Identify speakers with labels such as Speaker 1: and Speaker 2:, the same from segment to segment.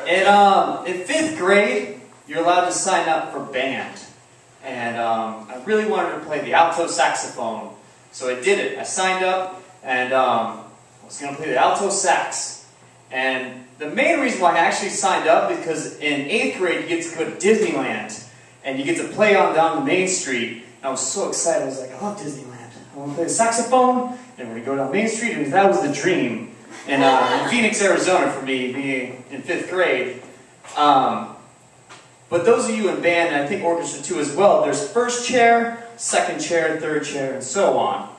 Speaker 1: In fifth grade, you're allowed to sign up for band. And I really wanted to play the alto saxophone. So I did it. I signed up and I was going to play the alto sax. And the main reason why I actually signed up is because in 8th grade you get to go to Disneyland. And you get to play on down the Main Street. And I was so excited. I was like, I love Disneyland. I want to play the saxophone. And we're going to go down Main Street. And that was the dream. And in Phoenix, Arizona for me, being in 5th grade. But those of you in band, and I think orchestra too as well, there's first chair, second chair, third chair, and so on.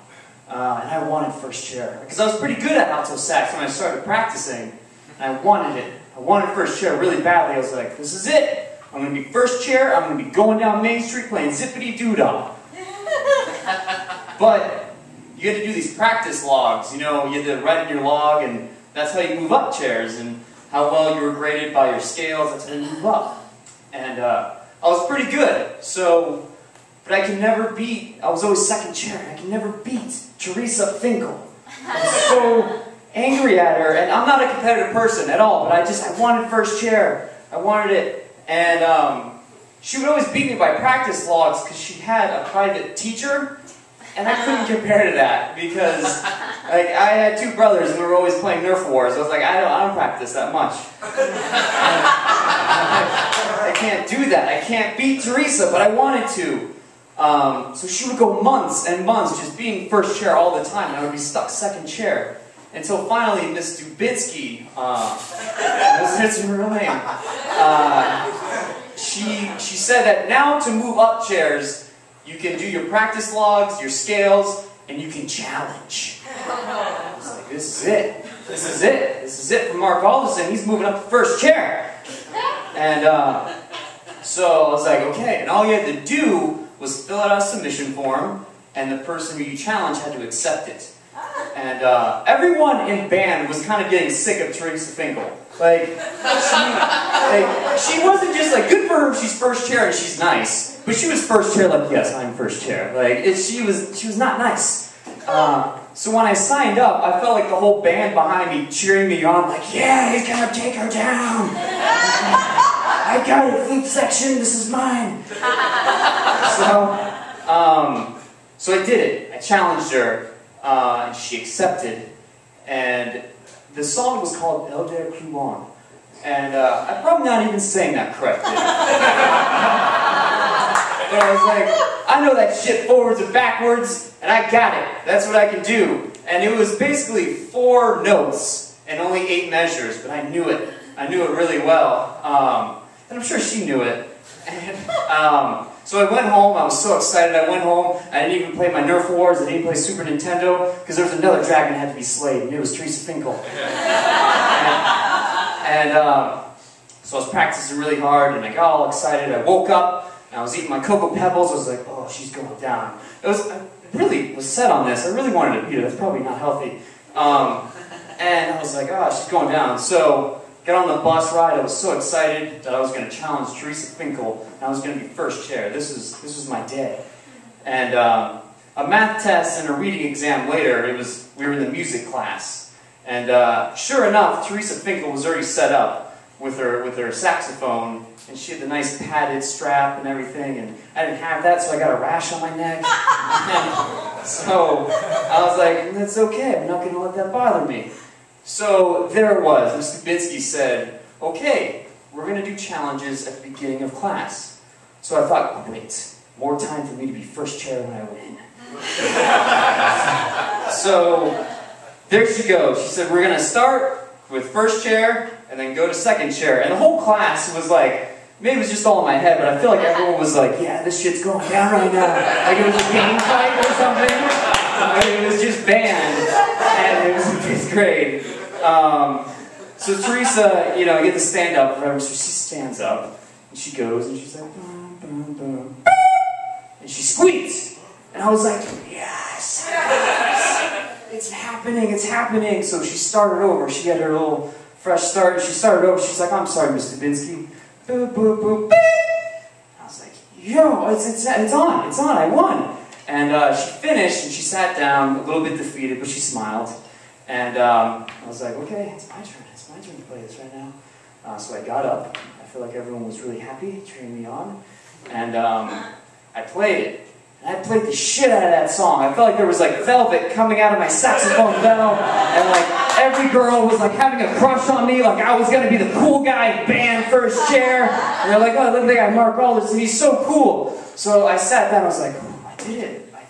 Speaker 1: And I wanted first chair. Because I was pretty good at alto sax when I started practicing. And I wanted it. I wanted first chair really badly. I was like, this is it. I'm going to be first chair. I'm going to be going down Main Street playing zippity-doo-dah. But you had to do these practice logs. You know, you had to write in your log, and that's how you move up chairs. And how well you were graded by your scales, that's how you move up. And I was pretty good. So, but I could never beat, I was always second chair, and I could never beat Teresa Finkel. I was so angry at her, and I'm not a competitive person at all, but I wanted first chair. I wanted it. And she would always beat me by practice logs because she had a private teacher, and I couldn't compare to that because like I had two brothers and we were always playing Nerf Wars. I was like, I don't practice that much. I can't do that. I can't beat Teresa, but I wanted to. So she would go months and months just being first chair all the time, and I would be stuck second chair. Until finally, Miss Dubinsky, that's her real name, she said that now to move up chairs, you can do your practice logs, your scales, and you can challenge. I was like, this is it. This is it. This is it for Mark Alderson. He's moving up to first chair. And so I was like, okay. And all you had to do was fill out a submission form, and the person who you challenged had to accept it. And everyone in band was kind of getting sick of Teresa Finkel. Like, she wasn't just like, good for her if she's first chair and she's nice. But she was first chair like, yes, I'm first chair. Like, she was not nice. So when I signed up, I felt like the whole band behind me cheering me on, like, yeah, he's gonna take her down. I got it, flute section, this is mine. So I did it. I challenged her. And she accepted, and the song was called El Der Cruon, and I'm probably not even saying that correctly. But I was like, I know that shit forwards and backwards, and I got it. That's what I can do. And it was basically 4 notes and only 8 measures, but I knew it. I knew it really well, and I'm sure she knew it. And, so I went home, I was so excited, I went home, I didn't even play my Nerf Wars, I didn't play Super Nintendo, because there was another dragon that had to be slayed, and it was Teresa Finkel. So I was practicing really hard, and I got all excited, I woke up, and I was eating my Cocoa Pebbles, I was like, oh, she's going down. I really was set on this, I really wanted to beat her, that's probably not healthy. And I was like, oh, she's going down. So got on the bus ride, I was so excited that I was going to challenge Teresa Finkel, and I was going to be first chair. This was my day. And a math test and a reading exam later, we were in the music class. And sure enough, Teresa Finkel was already set up with her saxophone, and she had the nice padded strap and everything, and I didn't have that, so I got a rash on my neck. And so I was like, that's okay, I'm not going to let that bother me. So there it was. Mr. Dubinsky said, okay, we're going to do challenges at the beginning of class. So I thought, great, more time for me to be first chair when I win. So there she goes. She said, we're going to start with first chair and then go to second chair. And the whole class was like, maybe it was just all in my head, but I feel like everyone was like, yeah, this shit's going down right now. Like it was a game fight or something. But it was just band. And it was in 5th grade. So Teresa, you get to stand up, whatever, so she stands up, and she goes, and she's like, boom, boom, boom, and she squeaks, and I was like, yes, yes, it's happening, it's happening. So she started over, she had her little fresh start, and she started over, she's like, I'm sorry, Mr. Dubinsky, boop, boop, boop, boop. I was like, yo, it's on, I won. And she finished, and she sat down, a little bit defeated, but she smiled. And I was like, okay, it's my turn to play this right now. So I got up. I feel like everyone was really happy, cheering me on. And I played it. And I played the shit out of that song. I felt like there was like velvet coming out of my saxophone bell. And like every girl was like having a crush on me. Like I was going to be the cool guy in band first chair. And they're like, oh, look at the guy, Mark Alderson. He's so cool. So I sat down. I was like, oh, I did it. I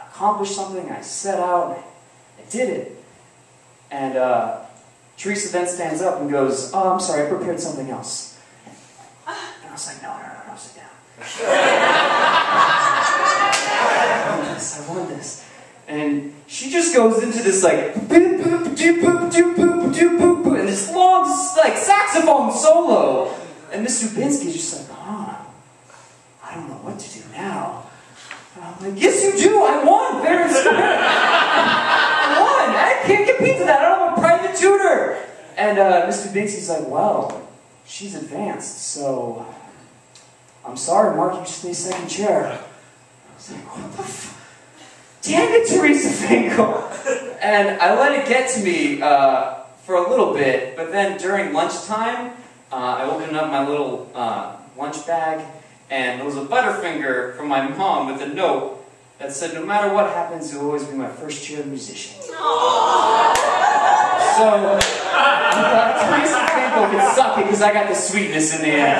Speaker 1: accomplished something. I set out. I did it. And Teresa then stands up and goes, oh, I'm sorry, I prepared something else. And I was like, no, sit down. I want this. And she just goes into this like, and this long like saxophone solo. And Mr. Dubinsky's just like, I don't know what to do now. And I'm like, yes you do, I won, fair and square. I won, I can't compete to that, I don't have a private tutor. And Mr. Dubinsky's like, well, she's advanced, so I'm sorry, Mark, you just need second chair. I was like, what the f... Damn it, Teresa Finkel! And I let it get to me for a little bit, but then during lunchtime, I opened up my little lunch bag, and there was a Butterfinger from my mom with a note that said, no matter what happens, you'll always be my first chair musician. Aww. So, Teresa Finkel can suck it because I got the sweetness in the end.